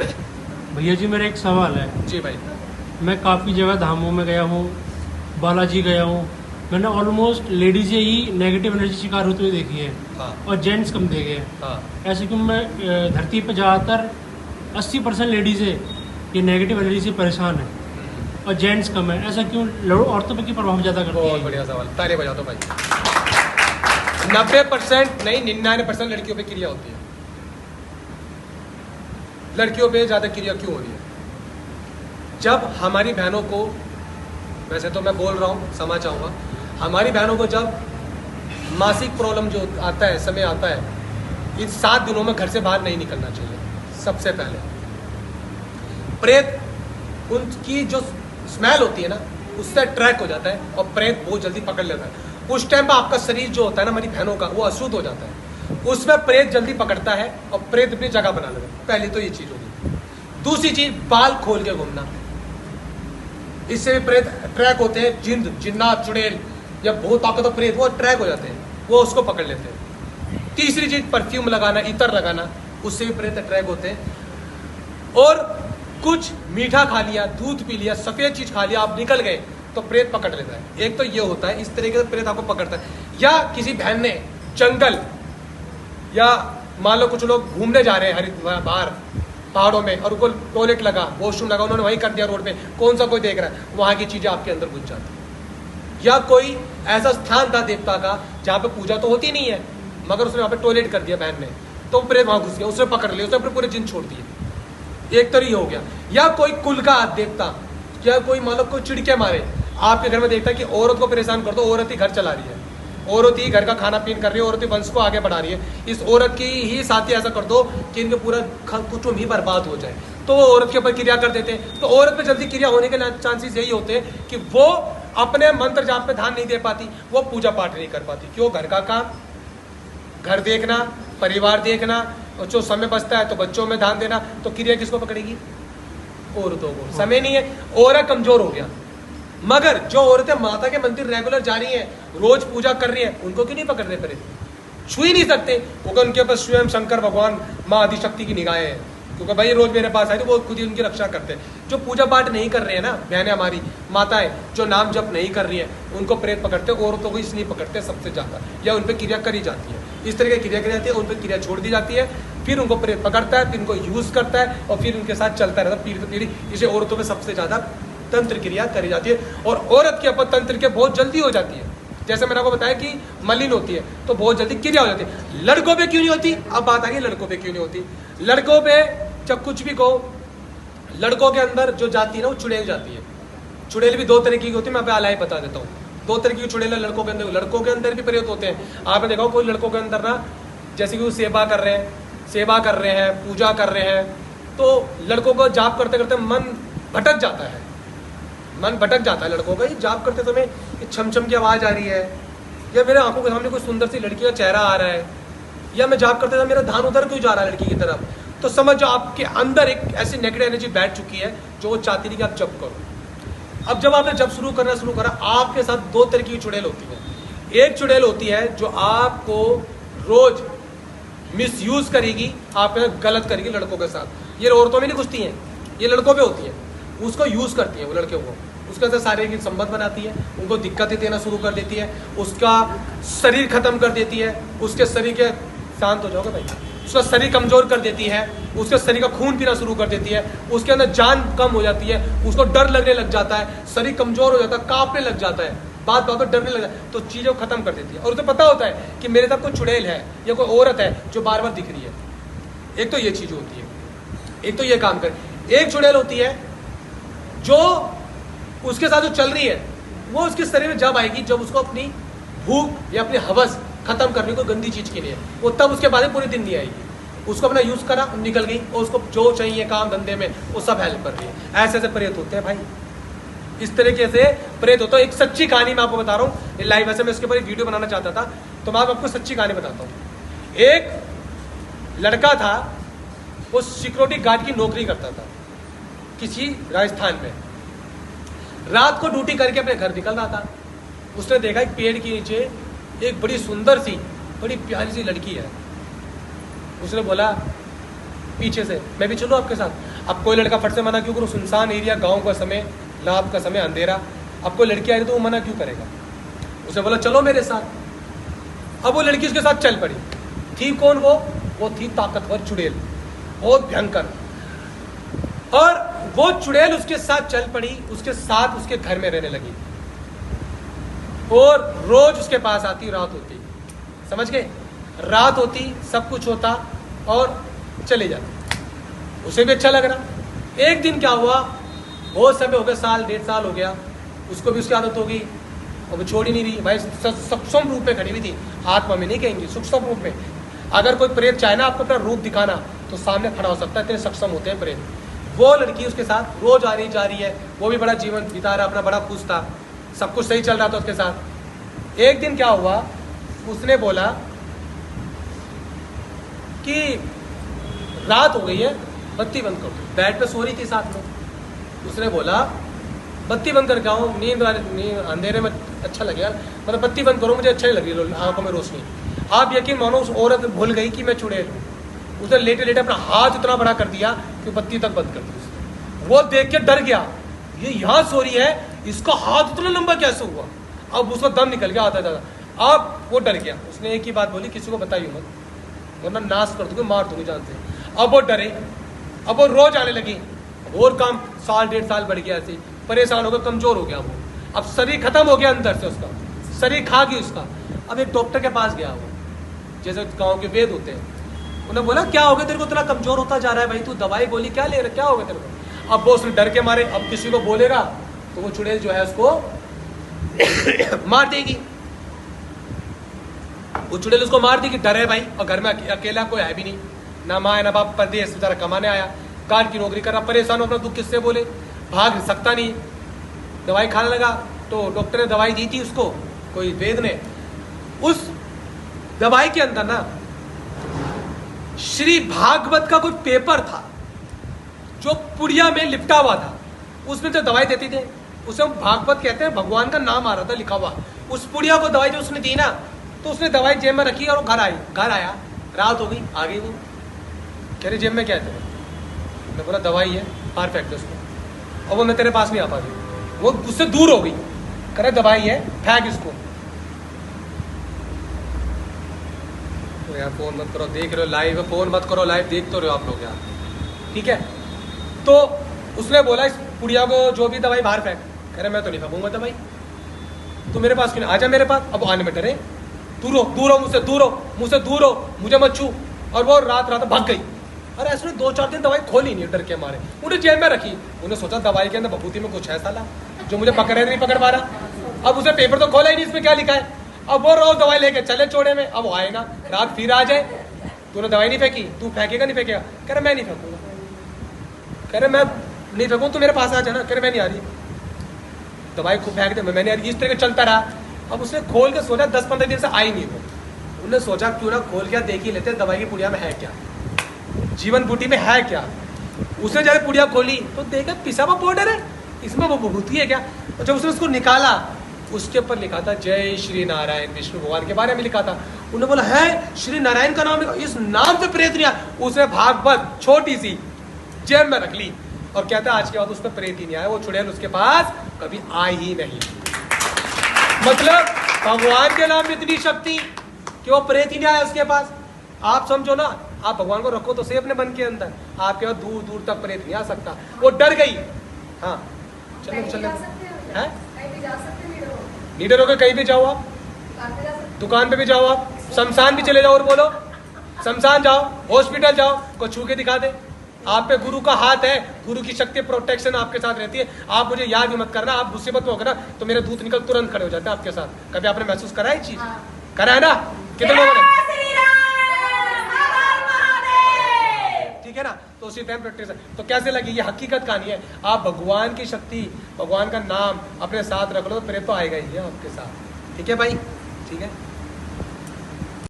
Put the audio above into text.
भैया जी मेरा एक सवाल है। जी भाई। मैं काफ़ी जगह धामों में गया हूँ, बालाजी गया हूँ। मैंने ऑलमोस्ट लेडीज़ें ही नेगेटिव एनर्जी शिकार होते हुए देखी है। हाँ। और जेंट्स कम देखे हैं। हाँ। ऐसे क्यों? मैं धरती पर ज़्यादातर 80% लेडीज़ें ये नेगेटिव एनर्जी से परेशान है और जेंट्स कम है। ऐसा क्यों? औरतों पर की प्रभाव ज़्यादा करती है? बहुत बढ़िया सवाल, ताली बजा दो भाई। 90% नहीं 99% लड़कियों पे क्रिया होती है। लड़कियों पे ज़्यादा क्रिया क्यों हो रही है? जब हमारी बहनों को, वैसे तो मैं बोल रहा हूँ क्षमा चाहूँगा, हमारी बहनों को जब मासिक प्रॉब्लम जो आता है, समय आता है, इन 7 दिनों में घर से बाहर नहीं निकलना चाहिए। सबसे पहले प्रेत, उनकी जो स्मेल होती है ना, उससे अट्रैक्ट हो जाता है और प्रेत बहुत जल्दी पकड़ लेता है। उस टाइम पर आपका शरीर जो होता है ना, हमारी बहनों का, वो अशुद्ध हो जाता है। उसमें प्रेत जल्दी पकड़ता है और प्रेत अपनी जगह बना लेता है। पहली तो ये चीज होगी। दूसरी चीज, बाल खोल के घूमना, इससे भी प्रेत अट्रैक होते हैं। जिन्नात, चुड़ैल या बहुत ताकतवर प्रेत, वो अट्रैक हो जाते हैं, वो उसको पकड़ लेते हैं। तीसरी चीज, परफ्यूम लगाना, इतर लगाना, उससे भी प्रेत अट्रैक होते हैं। और कुछ मीठा खा लिया, दूध पी लिया, सफेद चीज खा लिया, आप निकल गए तो प्रेत पकड़ लेता है। एक तो ये होता है, इस तरीके से प्रेत आपको पकड़ता है। या किसी बहन ने जंगल, या मान लो कुछ लोग घूमने जा रहे हैं बाहर पहाड़ों में और उनको टॉयलेट लगा, वॉशरूम लगा, उन्होंने वहीं कर दिया रोड पे, कौन सा कोई देख रहा है, वहां की चीजें आपके अंदर घुस जाती है। या कोई ऐसा स्थान था देवता का जहाँ पे पूजा तो होती नहीं है, मगर उसने वहां पे टॉयलेट कर दिया बहन ने, तो प्रेत वहां घुस गया, उसने पकड़ लिया, उसने अपने पूरे जिन छोड़ दिए। एक तो ये हो गया। या कोई कुल का देवता, या कोई मान लो कोई चिड़के मारे, आपके घर में देखता है कि औरत को परेशान कर दो, औरत ही घर चला रही है, औरत ही घर का खाना पीन कर रही है, औरत ही वंश को आगे बढ़ा रही है, इस औरत की ही साथी ऐसा कर दो कि इनके पूरा कुटुंब ही बर्बाद हो जाए, तो वो औरत के ऊपर क्रिया कर देते हैं। तो औरत पे जल्दी क्रिया होने के चांसेस यही होते हैं कि वो अपने मंत्र जाप पे ध्यान नहीं दे पाती, वो पूजा पाठ नहीं कर पाती। क्यों? घर का काम, घर देखना, परिवार देखना, और जो समय बचता है तो बच्चों में ध्यान देना, तो क्रिया किसको पकड़ेगी? औरतों को। समय नहीं है, औरत कमजोर हो गया। मगर जो औरतें माता के मंदिर रेगुलर जा रही हैं, रोज पूजा कर रही हैं, उनको क्यों नहीं पकड़ रहे प्रेत? छू ही नहीं सकते, क्योंकि उनके पास स्वयं शंकर भगवान, माँ आदिशक्ति की निगाहें हैं। क्योंकि भाई रोज मेरे पास आए तो वो खुद ही उनकी रक्षा करते हैं। जो पूजा पाठ नहीं कर रहे हैं ना बहनें, हमारी माताएं जो नाम जप नहीं कर रही है, उनको प्रेत पकड़ते, औरतों को इसलिए पकड़ते सबसे ज्यादा, या उन पर क्रिया करी जाती है। इस तरह की क्रिया करी जाती है, उन पर क्रिया छोड़ दी जाती है, फिर उनको प्रेत पकड़ता है, फिर उनको यूज करता है और फिर उनके साथ चलता रहता है पीढ़ी पीढ़ी। इसे औरतों में सबसे ज्यादा तंत्र क्रिया करी जाती है, और औरत के ऊपर तंत्र क्रिया बहुत जल्दी हो जाती है। जैसे मैंने आपको बताया कि मलिन होती है तो बहुत जल्दी क्रिया हो जाती है। लड़कों पे क्यों नहीं होती? अब बात आ गई लड़कों पे क्यों नहीं होती। लड़कों पे जब कुछ भी कहो, लड़कों के अंदर जो जाती है ना, वो चुड़ैल जाती है। चुड़ैल भी 2 तरह की होती है, मैं आपको बता देता हूँ। 2 तरह की चुड़ैल लड़कों के अंदर। लड़कों के अंदर भी प्रेत होते हैं। आपने देखा कोई लड़कों के अंदर ना, जैसे कि वो सेवा कर रहे हैं, पूजा कर रहे हैं, तो लड़कों को जाप करते करते मन भटक जाता है, मन भटक जाता है लड़कों का। जाप करते समय छम छम की आवाज़ आ रही है, या मेरे आंखों के सामने कोई सुंदर सी लड़की का चेहरा आ रहा है, या मैं जाप करते समय मेरा ध्यान उधर क्यों जा रहा है लड़की की तरफ, तो समझ जाओ आपके अंदर एक ऐसी नेगेटिव एनर्जी बैठ चुकी है जो वो चाहती नहीं कि आप जप करो। अब जब आपने जब शुरू करा, आपके साथ 2 तरह की चुड़ैल होती है। एक चुड़ैल होती है जो आपको रोज मिसयूज करेगी, आप गलत करेगी लड़कों के साथ। ये औरतों में नहीं घुसती हैं, ये लड़कों पे होती है। उसको यूज करती है वो लड़के को, उसके साथ शारीरिक संबंध बनाती है, उनको दिक्कतें देना शुरू कर देती है, उसका शरीर खत्म कर देती है, उसके शरीर के, शांत हो जाओगे भाई, उसका शरीर कमजोर कर देती है, उसके शरीर का खून पीना शुरू कर देती है, उसके अंदर जान कम हो जाती है, उसको डर लगने लग जाता है, शरीर कमजोर हो जाता है, कांपने लग जाता है, बात पर डरने लग जाता है, तो चीज़ें खत्म कर देती है। और उसे पता होता है कि मेरे साथ कोई चुड़ैल है या कोई औरत है जो बार बार दिख रही है। एक तो ये चीज़ होती है, एक तो ये काम करे। एक चुड़ैल होती है जो उसके साथ जो चल रही है, वो उसके शरीर में जब आएगी जब उसको अपनी भूख या अपनी हवस खत्म करने को गंदी चीज के लिए, वो तब उसके बाद पूरे दिन नहीं आएगी। उसको अपना यूज करा, निकल गई, और उसको जो चाहिए काम धंधे में वो सब हेल्प कर रही है। ऐसे ऐसे प्रेत होते हैं भाई, इस तरीके से प्रेत होता है। एक सच्ची कहानी मैं आपको बता रहा हूँ लाइव, वैसे मैं इसके ऊपर एक वीडियो बनाना चाहता था, तो मैं आपको सच्ची कहानी बताता हूँ। एक लड़का था, वो सिक्योरिटी गार्ड की नौकरी करता था किसी राजस्थान में। रात को ड्यूटी करके अपने घर निकल रहा था, उसने देखा एक पेड़ के नीचे एक बड़ी सुंदर सी, बड़ी प्यारी सी लड़की है। उसने बोला, पीछे से, मैं भी चलूँ आपके साथ। अब कोई लड़का फट से मना क्यों करूँ, सुनसान एरिया, गाँव का समय, रात का समय, अंधेरा, अब कोई लड़की आ रही तो वो मना क्यों करेगा। उसने बोला चलो मेरे साथ। अब वो लड़की उसके साथ चल पड़ी। थी कौन वो थी ताकतवर चुड़ैल, बहुत भयंकर। और वो चुड़ैल उसके साथ चल पड़ी, उसके साथ उसके घर में रहने लगी और रोज उसके पास आती, रात होती, समझ गए, रात होती, सब कुछ होता और चले जाते। उसे भी अच्छा लग रहा। एक दिन क्या हुआ, बहुत समय हो गया, साल 1.5 साल हो गया, उसको भी उसकी आदत हो गई और वो छोड़ ही नहीं रही। भाई सूक्ष्म रूप में खड़ी हुई थी, आत्मा में नहीं कहेंगे, सूक्ष्म रूप में। अगर कोई प्रेत चाहे ना आपको अपना रूप दिखाना तो सामने खड़ा हो सकता है, इतने सक्षम होते हैं प्रेत। वो लड़की उसके साथ रोज आ रही जा रही है, वो भी बड़ा जीवन बिता रहा, अपना बड़ा खुश था, सब कुछ सही चल रहा था उसके साथ। एक दिन क्या हुआ, उसने बोला कि रात हो गई है, बत्ती बंद कर दो। बेड पे सो रही थी साथ में। उसने बोला बत्ती बंद कर जाओ, नींद अंधेरे में अच्छा लगेगा, मतलब बत्ती बंद करो, मुझे अच्छा ही लगी आंखों में रोशनी। आप यकीन मानो उस औरत भूल गई कि मैं चुड़ैल हूँ। उसने लेटे लेटे अपना हाथ इतना बड़ा कर दिया कि बत्ती तक बंद कर दी उसने। वो देख के डर गया, ये यहाँ सो रही है, इसका हाथ इतना लंबा कैसे हुआ। अब उसका दम निकल गया आता जाता। अब वो डर गया। उसने एक ही बात बोली, किसी को बताइए मत, वरना नाश कर दूंगी, मार दूंगी जान से। अब वो डरे, अब वो रोज आने लगी, और काम 1.5 साल बढ़ गया, ऐसे परेशान हो गया, कमजोर हो गया वो। अब शरीर खत्म हो गया अंदर से, उसका शरीर खा गई उसका। अब एक डॉक्टर के पास गया वो, जैसे गांव के वेद होते हैं। उन्हें बोला क्या हो गया तेरे को, इतना कमजोर होता जा रहा है भाई, तू दवाई गोली क्या ले रहा, क्या हो गया तेरे को। अब वो उसने डर के मारे, अब किसी को बोलेगा तो वो चुड़ैल जो है उसको मार देगी। वो चुड़ैल उसको मार देगी, डर है भाई, और घर में अकेला कोई है भी नहीं, ना माँ है ना बाप, परदेश बेचारा कमाने आया, कार की नौकरी कर रहा, परेशान हो, अपना दुख किससे बोले, भाग सकता नहीं। दवाई खाने लगा तो डॉक्टर ने दवाई दी थी उसको, कोई वेद ने। उस दवाई के अंदर ना श्री भागवत का कोई पेपर था जो पुड़िया में लिपटा हुआ था। उसमें जो दवाई देती थे उसे हम भागवत कहते हैं, भगवान का नाम आ रहा था लिखा हुआ। उस पुड़िया को दवाई जो उसने दी ना, तो उसने दवाई जेब में रखी और घर आया, रात हो गई, आ गई वो, कह रही जेब में क्या है। मैं बोला दवाई है, परफेक्ट है उसको, और वो मैं तेरे पास नहीं आ पा रही। वो उससे दूर हो गई, कह रहे दवाई है, फेंक इसको। तो यार फोन मत करो, देख रहे हो लाइव, फोन मत करो लाइव, देख तो रहे हो आप लोग यार, ठीक है। तो उसने बोला इस पुड़िया को जो भी दवाई बाहर फेंक। कह रहे मैं तो नहीं फेंकूंगा दवाई, तो मेरे पास क्यों, आजा मेरे पास। अब आने में डरे, दूर हो मुझसे, दूर हो, मुझे मत छू। और वो रात भाग गई। अरे ऐसे 2-4 दिन दवाई खोली नहीं, डर के मारे उन्हें जेब में रखी। उन्हें सोचा दवाई के अंदर भभूति में कुछ है साला, जो मुझे पकड़े नहीं पकड़ पा रहा। अब उसे पेपर तो खोला ही नहीं, इसमें क्या लिखा है। अब वो रोज दवाई लेके चले चोड़े में, अब आए ना, रात फिर आ जाए, तूने दवाई नहीं फेंकी, तू फेंकेगा नहीं फेंकेगा। कह रहे मैं नहीं फेंकूंगा, कह रहे मैं नहीं फेंकूँ, तू मेरे पास आ जाना। कह रहे मैं नहीं आ रही, दवाई खूब फेंक दे, मैं नहीं आ रही। इस तरह चलता रहा। अब उसने खोल के सोचा, 10-15 दिन से आई नहीं वो। उन्होंने सोचा क्यों ना खोल के देख ही लेते दवाई की पुड़िया में है क्या, जीवन बूटी में है क्या। उसने जब पुड़िया खोली तो देखा पिसा हुआ पाउडर है, इसमें वो भभूति है क्या। और जब उसने उसको निकाला, उसके ऊपर लिखा था जय श्री नारायण, विष्णु भगवान के बारे में लिखा था। उन्होंने बोला है श्री नारायण का नाम लिखा, इस नाम से प्रेत नहीं आया। उसने भागवत छोटी सी जेब में रख ली और कहता आज के बाद उसमें प्रेत ही नहीं आया, वो चुड़ैल उसके पास कभी आई ही नहीं। मतलब भगवान के नाम में इतनी शक्ति कि वो प्रेत ही नहीं आया उसके पास। आप समझो ना, आप भगवान को रखो तो सही अपने मन के अंदर, आपके पास दूर दूर तक प्रेत नहीं आ सकता। वो डर गई। हाँ चलो है, लीडर होकर कहीं भी जाओ आप, दुकान पे भी जाओ आप, शमशान भी चले जाओ और बोलो शमशान जाओ, हॉस्पिटल जाओ, को छू के दिखा दे। आप पे गुरु का हाथ है, गुरु की शक्ति प्रोटेक्शन आपके साथ रहती है। आप मुझे याद भी मत करना, आप मुसीबत में होगा ना तो मेरे दूत निकल तुरंत खड़े हो जाते हैं आपके साथ। कभी आपने महसूस करा है चीज? करा है ना? कितने लोगों ने? ठीक है ना, तो उसी टाइम प्रोटेक्शन। तो कैसे लगी, ये हकीकत कहानी है। आप भगवान की शक्ति, भगवान का नाम अपने साथ रख लो तो प्रेम तो आएगा ही आपके साथ। ठीक है भाई, ठीक है।